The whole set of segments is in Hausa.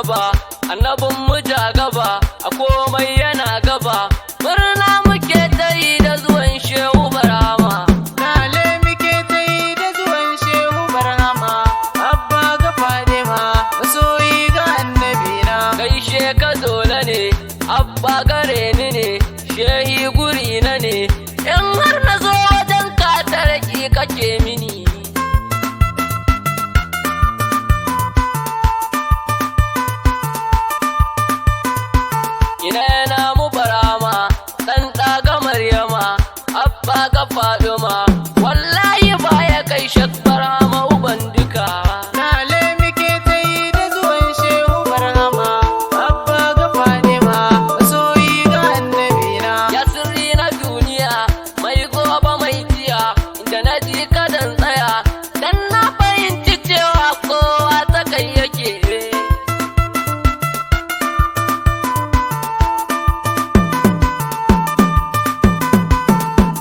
gaba, annabin mu ja gaba, a komai yana gaba. Murna muke ta yi da zuwan Shehu Barhama. Lale muke ta yi da zuwan Shehu Barhama. Abba ga Fadima, masoyi ga annabina. Gaishe ka dole ne, abba gare ni ne, shehi guri na ne. In har na zo wajen ka tarki kake mini. Ina yana mu Barhama, ɗan ɗaga Maryama, abba ga Fadima. Wallahi baya kai Shek Barhama uban duka. Lale muke ta yi da zuwan Shehu Barhama. Abba ga Fadima, masoyi ga annabina. Ya sirri na duniya, mai gobe mai jiya, inda na ji kadan tsaya, dan na fahimci cewa kowa ta kai yake.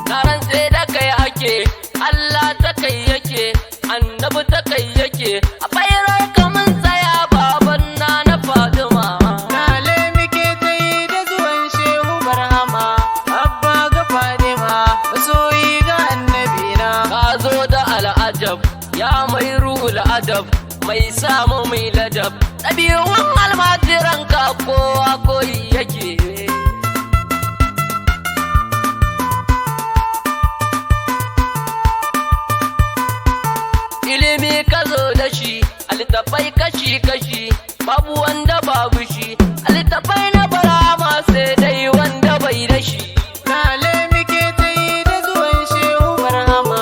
Na rantse da kai ake, Allah ta kai yake, annabi ta kai yake, a bayar kamun tsaya baban na Fadima. Lale muke ta yi da zuwan Shehu Barhama. Abba ga Fadima, masoyi ga annabina. Ka zo da al'ajab, ya mai ruhul adab, mai samu mai ladab, ɗabi'un almajiran ka kowa koyi yake. Ilimi ka zo da shi, littattafai kashi-kashi, babu wanda babu shi, littattafai na Barhama sai dai wanda bai da shi. Lale muke ta yi da zuwan Shehu Barhama.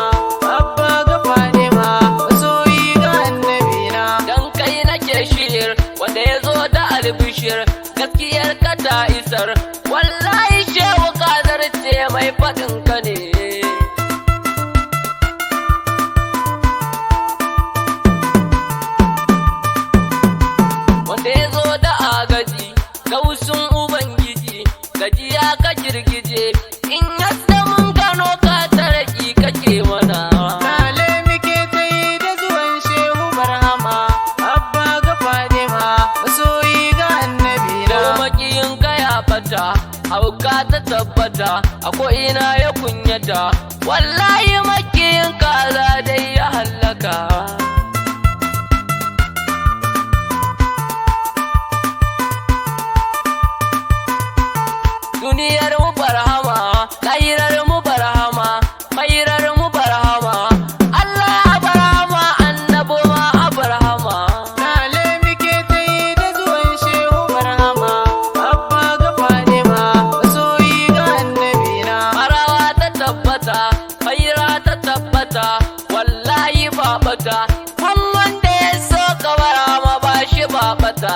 Abba ga Fadima, masoyi ga annabina. Dan kai nake shir, wanda ya zo da albishir, gaskiyar ka ta isar, wallahi Shehu ka zarce mai faɗin ka ne. Wanda ya zo da agaji, gausun Ubangiji, gajiya ka girgije, in yadda mun gano ka taraki kake mana. Lale muke ta yi da zuwan Shehu Barhama. Abba ga Fadima, masoyi ga annabina. Yau makiyin ka ya fata, hauka ta tabbata, a ko'ina ya kunyata, wallahi makiyin ka za dai ya hallaka. Duniyar mu Barhama, lahirar mu Barhama, mairar mu Barhama, Allah Barhama, annabi ma Barhama. Lale muke ta yi da zuwan Shehu Barhama. Abba ga Fadima, masoyi ga annabina. Marawa ta tabbata, maira ta tabbata, wallahi ba bata, wanda ya so ka Barhama ba shi ba bata.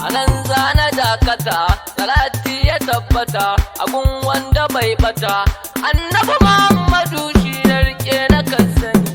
Anan zana dakata, salati ya tabbata, agun wanda bai bata, annabi Muhammadu shi na rike na kan sani.